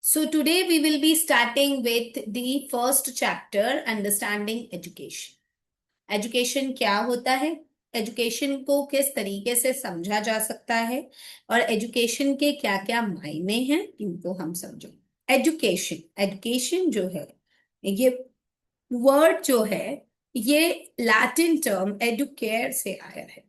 So today we will be starting with the first chapter, Understanding Education. Education क्या होता है, education को किस तरीके से समझा जा सकता है और एजुकेशन के क्या क्या मायने हैं इनको हम समझें। एजुकेशन एजुकेशन जो है, ये वर्ड जो है, ये लैटिन टर्म एडुकेयर से आया है।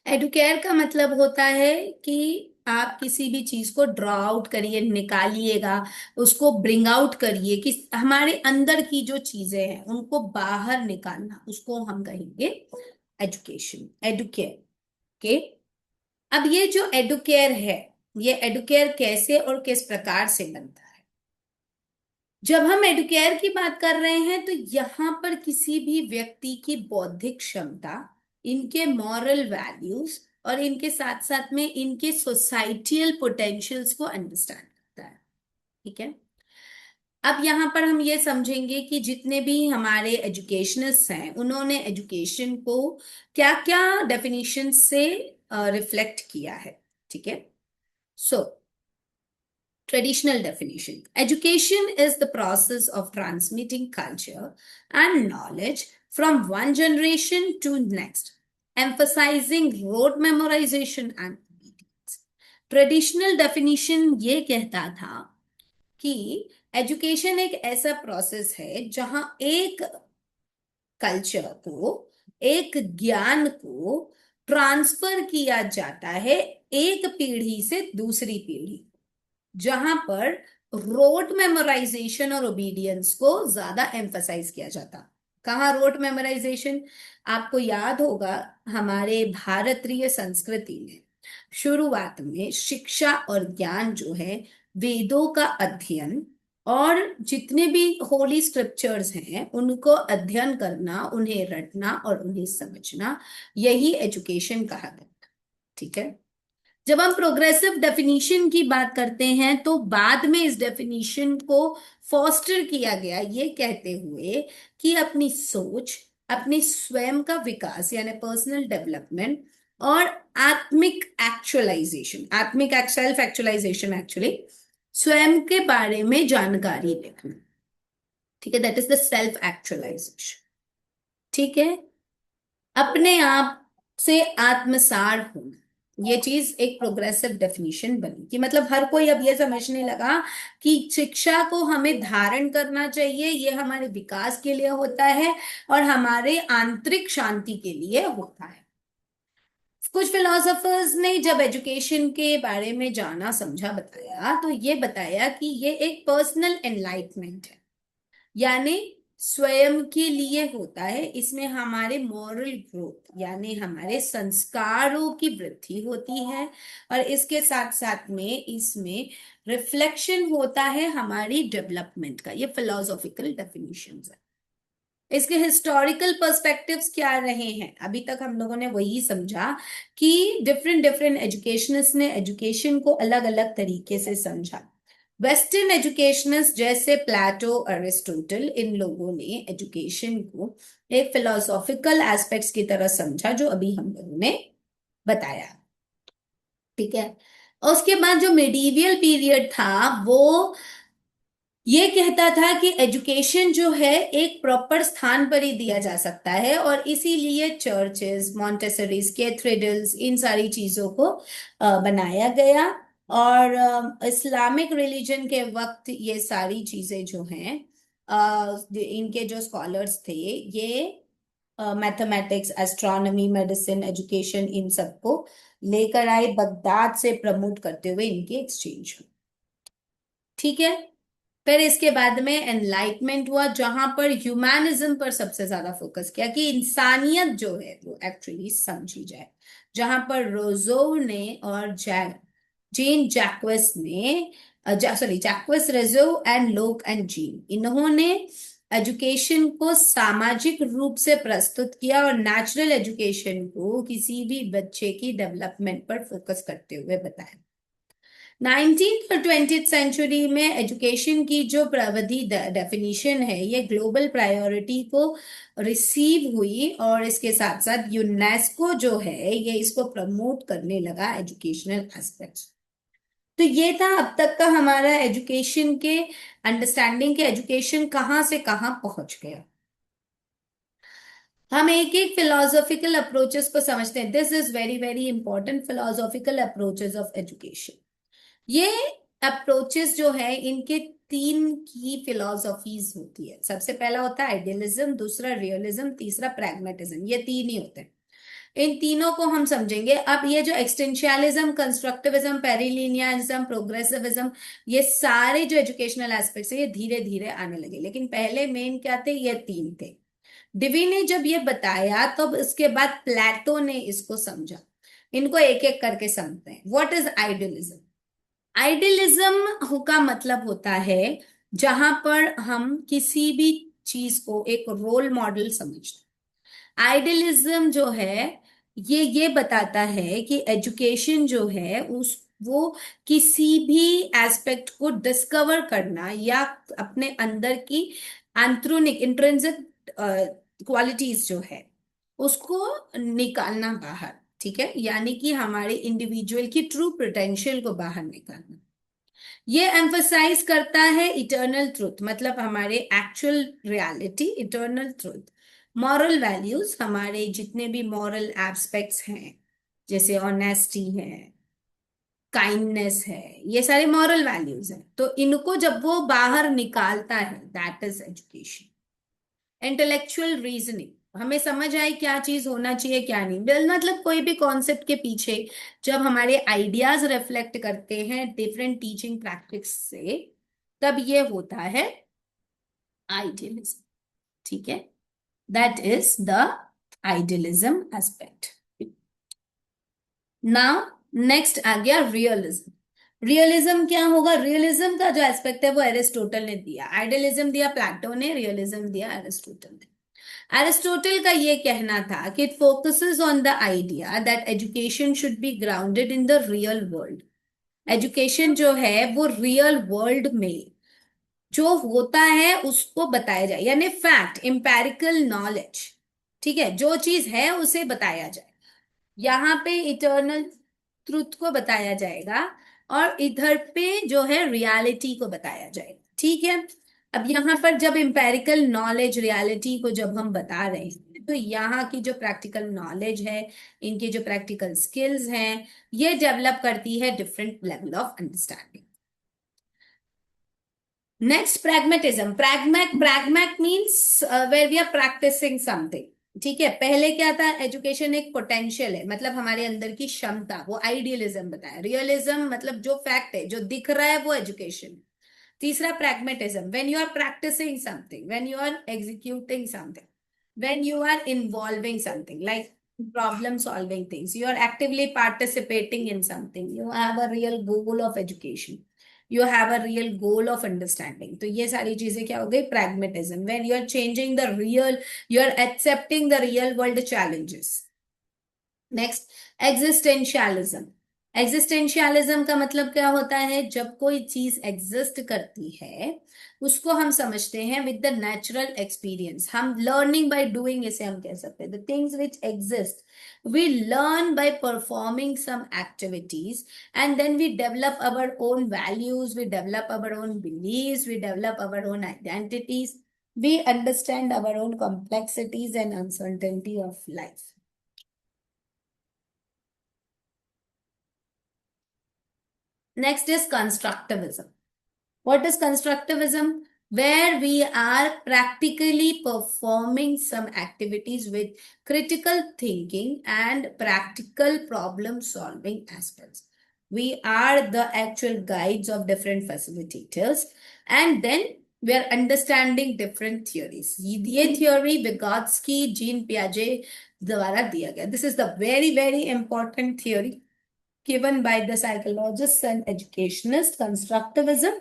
एडुकेयर का मतलब होता है कि आप किसी भी चीज को ड्रॉ आउट करिए, निकालिएगा, उसको ब्रिंग आउट करिए कि हमारे अंदर की जो चीजें हैं उनको बाहर निकालना, उसको हम कहेंगे एजुकेशन, एडुकेयर के। अब ये जो एडुकेयर है, ये एडुकेयर कैसे और किस प्रकार से बनता है। जब हम एडुकेयर की बात कर रहे हैं तो यहाँ पर किसी भी व्यक्ति की बौद्धिक क्षमता, इनके मॉरल वैल्यूज और इनके साथ साथ में इनके सोसाइटियल पोटेंशियल्स को अंडरस्टैंड करता है। ठीक है। अब यहाँ पर हम ये समझेंगे कि जितने भी हमारे एजुकेशनिस्ट हैं उन्होंने एजुकेशन को क्या क्या डेफिनेशन से रिफ्लेक्ट किया है। ठीक है। सो traditional definition: education is the process of transmitting culture and knowledge from one generation to next, emphasizing rote memorization and obedience. Traditional definition ये कहता था कि एजुकेशन एक ऐसा प्रोसेस है जहां एक कल्चर को, एक ज्ञान को ट्रांसफर किया जाता है एक पीढ़ी से दूसरी पीढ़ी, जहां पर रोट मेमोराइजेशन और ओबीडियंस को ज्यादा एम्फसाइज किया जाता। कहाँ रोट मेमोराइजेशन? आपको याद होगा हमारे भारतीय संस्कृति में शुरुआत में शिक्षा और ज्ञान जो है, वेदों का अध्ययन और जितने भी होली स्क्रिप्चर्स हैं उनको अध्ययन करना, उन्हें रटना और उन्हें समझना, यही एजुकेशन कहा गया। ठीक है। जब हम प्रोग्रेसिव डेफिनेशन की बात करते हैं तो बाद में इस डेफिनेशन को फॉस्टर किया गया ये कहते हुए कि अपनी सोच, अपने स्वयं का विकास यानी पर्सनल डेवलपमेंट और आत्मिक एक्चुअलाइजेशन, आत्मिक सेल्फ एक्चुअलाइजेशन, एक्चुअली स्वयं के बारे में जानकारी लिखना। ठीक है, that is the self actualization. ठीक है। अपने आप से आत्मसार होना, ये चीज एक प्रोग्रेसिव डेफिनेशन बनी कि मतलब हर कोई अब ये समझने लगा कि शिक्षा को हमें धारण करना चाहिए, ये हमारे विकास के लिए होता है और हमारे आंतरिक शांति के लिए होता है। कुछ फिलोसोफर्स ने जब एजुकेशन के बारे में जाना समझा बताया तो ये बताया कि ये एक पर्सनल एनलाइटमेंट है, यानी स्वयं के लिए होता है। इसमें हमारे मॉरल ग्रोथ यानी हमारे संस्कारों की वृद्धि होती है और इसके साथ साथ में इसमें रिफ्लेक्शन होता है हमारी डेवलपमेंट का। ये फिलोसॉफिकल डेफिनेशंस है। इसके हिस्टोरिकल पर्सपेक्टिव्स क्या रहे हैं, अभी तक हम लोगों ने वही समझा कि डिफरेंट डिफरेंट एजुकेशनिस्ट ने एजुकेशन को अलग अलग तरीके से समझा। वेस्टर्न एजुकेशनिस्ट जैसे प्लेटो, अरिस्टोटल, इन लोगों ने एजुकेशन को एक फिलोसॉफिकल एस्पेक्ट्स की तरह समझा जो अभी हम लोगों ने बताया। ठीक है। और उसके बाद जो मिडीवियल पीरियड था वो ये कहता था कि एजुकेशन जो है एक प्रॉपर स्थान पर ही दिया जा सकता है और इसीलिए चर्चेस, मॉन्टेसरीज, कैथेड्रल्स, इन सारी चीजों को बनाया गया। और इस्लामिक रिलीजन के वक्त ये सारी चीजें जो हैं, इनके जो स्कॉलर्स थे ये मैथमेटिक्स, एस्ट्रोनॉमी, मेडिसिन, एजुकेशन, इन सबको लेकर आए, बगदाद से प्रमोट करते हुए इनकी एक्सचेंज हुई। ठीक है। फिर इसके बाद में एनलाइटमेंट हुआ जहां पर ह्यूमैनिज्म पर सबसे ज्यादा फोकस किया कि इंसानियत जो है वो एक्चुअली समझी जाए, जहां पर रोजो ने और जेन जैक्वेस ने, सॉरी जैक्वेस, रोजो एंड लोक एंड जीन, इन्होंने एजुकेशन को सामाजिक रूप से प्रस्तुत किया और नेचुरल एजुकेशन को किसी भी बच्चे की डेवलपमेंट पर फोकस करते हुए बताया। 19th और 20th सेंचुरी में एजुकेशन की जो प्रविधि डेफिनेशन है ये ग्लोबल प्रायोरिटी को रिसीव हुई और इसके साथ साथ यूनेस्को जो है ये इसको प्रमोट करने लगा, एजुकेशनल एस्पेक्ट्स। तो ये था अब तक का हमारा एजुकेशन के अंडरस्टैंडिंग के, एजुकेशन कहाँ से कहाँ पहुंच गया। हम एक एक फिलोसॉफिकल अप्रोचेस को समझते हैं। This is very very important, philosophical approaches of education. ये अप्रोचेस जो है इनके तीन की फिलोसॉफीज होती है। सबसे पहला होता है आइडियलिज्म, दूसरा रियलिज्म, तीसरा प्रैग्मेटिज्म। ये तीन ही होते हैं। इन तीनों को हम समझेंगे। अब ये जो एक्सटेंशियलिज्म, कंस्ट्रक्टिविज्म, पेरिलिनियरिज्म, प्रोग्रेसिविज्म, ये सारे जो एजुकेशनल एस्पेक्ट्स है ये धीरे धीरे आने लगे, लेकिन पहले मेन क्या थे, ये तीन थे। डिवी ने जब ये बताया तब इसके बाद प्लेटो ने इसको समझा। इनको एक एक करके समझते हैं। What is idealism? आइडियलिज्म का मतलब होता है जहां पर हम किसी भी चीज को एक रोल मॉडल समझते हैं। आइडियलिज्म जो है ये बताता है कि एजुकेशन जो है उस वो किसी भी एस्पेक्ट को डिस्कवर करना या अपने अंदर की आंतरिक इंट्रिंसिक क्वालिटीज जो है उसको निकालना बाहर। ठीक है, यानी कि हमारे इंडिविजुअल की ट्रू पोटेंशियल को बाहर निकालना। ये एम्फसाइज करता है इटर्नल ट्रूथ, मतलब हमारे actual reality, eternal truth. Moral values, हमारे जितने भी मॉरल एस्पेक्ट्स हैं, जैसे ऑनेस्टी है, काइंडनेस है, ये सारे मॉरल वैल्यूज हैं। तो इनको जब वो बाहर निकालता है, that is education. Intellectual reasoning, हमें समझ आए क्या चीज होना चाहिए क्या नहीं। मतलब कोई भी कॉन्सेप्ट के पीछे जब हमारे आइडियाज रिफ्लेक्ट करते हैं डिफरेंट टीचिंग प्रैक्टिस से, तब ये होता है आइडियलिज्म। ठीक है, that is the idealism aspect. Now next आ गया रियलिज्म। रियलिज्म क्या होगा? रियलिज्म का जो एस्पेक्ट है वो एरिस्टोटल ने दिया। आइडियलिज्म दिया प्लेटो ने, रियलिज्म दिया एरिस्टोटल ने। एरिस्टोटल का ये कहना था कि it focuses on the idea that education should be grounded in the real world. Education जो है वो रियल वर्ल्ड में जो होता है उसको बताया जाए, यानी फैक्ट, एम्पेरिकल नॉलेज। ठीक है, जो चीज है उसे बताया जाए। यहाँ पे इटर्नल ट्रुथ को बताया जाएगा और इधर पे जो है रियलिटी को बताया जाएगा। ठीक है, अब यहाँ पर जब एम्पेरिकल नॉलेज, रियलिटी को जब हम बता रहे हैं तो यहाँ की जो प्रैक्टिकल नॉलेज है, इनके जो प्रैक्टिकल स्किल्स हैं, ये डेवलप करती है different level of understanding. Next pragmatism. Pragmat means where we are practising something. ठीक है, पहले क्या था, एजुकेशन एक पोटेंशियल है, मतलब हमारे अंदर की क्षमता, वो आइडियलिज्म बताया। रियलिज्म मतलब जो फैक्ट है, जो दिख रहा है, वो एजुकेशन। तीसरा pragmatism, when you are practising something, when you are executing something, when you are involving something like problem solving things, you are actively participating in something, you have a real goal of education, you have a real goal of understanding। तो ये सारी चीजें क्या हो गई, pragmatism। when you are changing the real, you are accepting the real world challenges। Next, existentialism. Existentialism का मतलब क्या होता है, जब कोई चीज एग्जिस्ट करती है उसको हम समझते हैं विद द नेचुरल एक्सपीरियंस। हम लर्निंग बाय डूइंग इसे हम कह सकते हैं। The things which exist we learn by performing some activities and then we develop our own values, we develop our own beliefs, we develop our own identities, we understand our own complexities and uncertainty of life। Next is constructivism. What is constructivism? Where we are practically performing some activities with critical thinking and practical problem solving aspects. We are the actual guides of different facilitators, and then we are understanding different theories. ये theory Vygotsky, Jean Piaget द्वारा दिया गया। This is the very very important theory given by the psychologists and educationists, constructivism.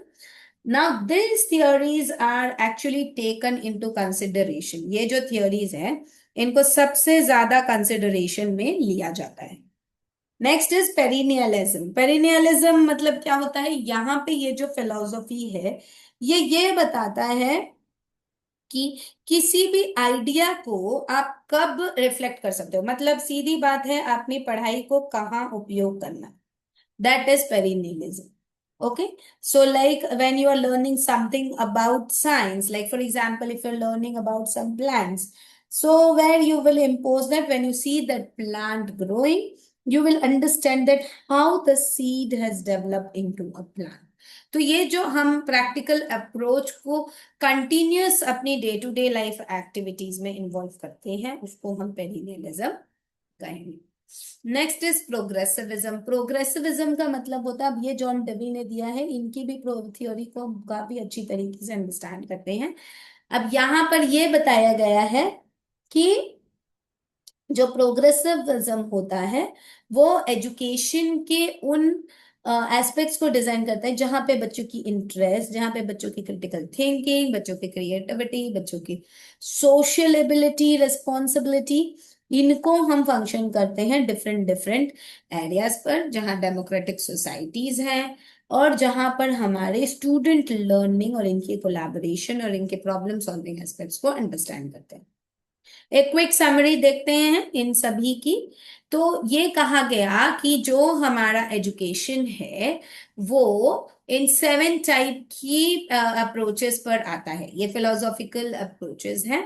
Now, these theories are actually taken into consideration. ये जो theories हैं, इनको सबसे ज्यादा consideration में लिया जाता है। Next is perennialism. पेरिनियलिज्म मतलब क्या होता है, यहाँ पे ये जो फिलोसफी है ये बताता है कि किसी भी आइडिया को आप कब रिफ्लेक्ट कर सकते हो। मतलब सीधी बात है, अपनी पढ़ाई को कहाँ उपयोग करना, that is perennialism. Okay, so like when you are learning something about science, like for example, if you're learning about some plants, so where you will impose that when you see that plant growing, you will understand that how the seed has developed into a plant. तो ये जो हम practical approach को continuous अपनी day to day life activities में involve करते हैं, उसको हम पेरिनियलिज्म कहेंगे। Next is प्रोग्रेसिविज्म। प्रोग्रेसिविज्म का मतलब होता है, अब ये जॉन डेवी ने दिया है, इनकी भी थ्योरी को काफी अच्छी तरीके से अंडरस्टैंड करते हैं। अब यहाँ पर ये बताया गया है कि जो प्रोग्रेसिविज्म होता है वो एजुकेशन के उन एस्पेक्ट्स को डिजाइन करता है जहां पे बच्चों की इंटरेस्ट, जहां पे बच्चों की क्रिटिकल थिंकिंग, बच्चों की क्रिएटिविटी, बच्चों की सोशल एबिलिटी, रिस्पॉन्सिबिलिटी, इनको हम फंक्शन करते हैं डिफरेंट डिफरेंट एरियाज पर, जहां डेमोक्रेटिक सोसाइटीज हैं और जहां पर हमारे स्टूडेंट लर्निंग और इनकी कोलैबोरेशन और इनके प्रॉब्लम सॉल्विंग एस्पेक्ट्स को अंडरस्टैंड करते हैं। एक क्विक समरी देखते हैं इन सभी की। तो ये कहा गया कि जो हमारा एजुकेशन है वो इन 7 टाइप की अप्रोचेस पर आता है। ये फिलोसॉफिकल अप्रोचेस हैं।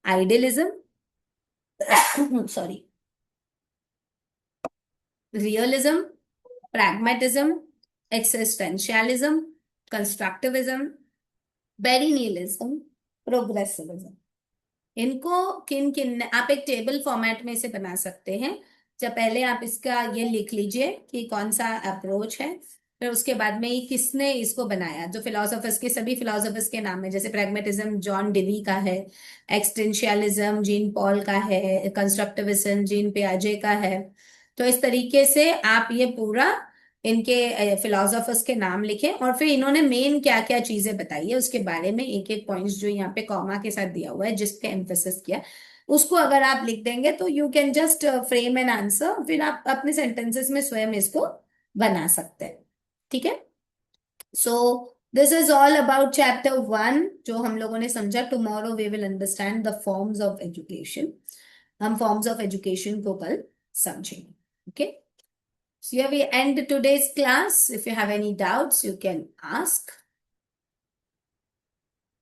Idealism, sorry, realism, pragmatism, existentialism, constructivism, perennialism, progressivism। इनको किन किन आप एक टेबल फॉर्मेट में इसे बना सकते हैं। जब पहले आप इसका ये लिख लीजिए कि कौन सा अप्रोच है, फिर उसके बाद में ये किसने इसको बनाया। जो फिलोसोफर्स के, सभी फिलोसोफर्स के नाम है, जैसे प्रैग्मेटिज्म जॉन डिवी का है, एक्सटेंशियलिज्म जीन पॉल का है, कंस्ट्रक्टिविज्म जीन पियाजे का है। तो इस तरीके से आप ये पूरा इनके फिलोसोफर्स के नाम लिखें और फिर इन्होंने मेन क्या क्या चीजें बताई है उसके बारे में एक एक पॉइंट्स जो यहाँ पे कॉमा के साथ दिया हुआ है जिसके एम्फेसिस किया, उसको अगर आप लिख देंगे तो you can just frame an answer, फिर आप अपने सेंटेंसेस में स्वयं इसको बना सकते हैं। ठीक है, so this is all about chapter 1 जो हम लोगों ने समझा। Tomorrow we will understand the forms of education. हम फॉर्म्स ऑफ एजुकेशन को कल समझेंगे। Okay, so here we end today's class. If you have any doubts, you can ask.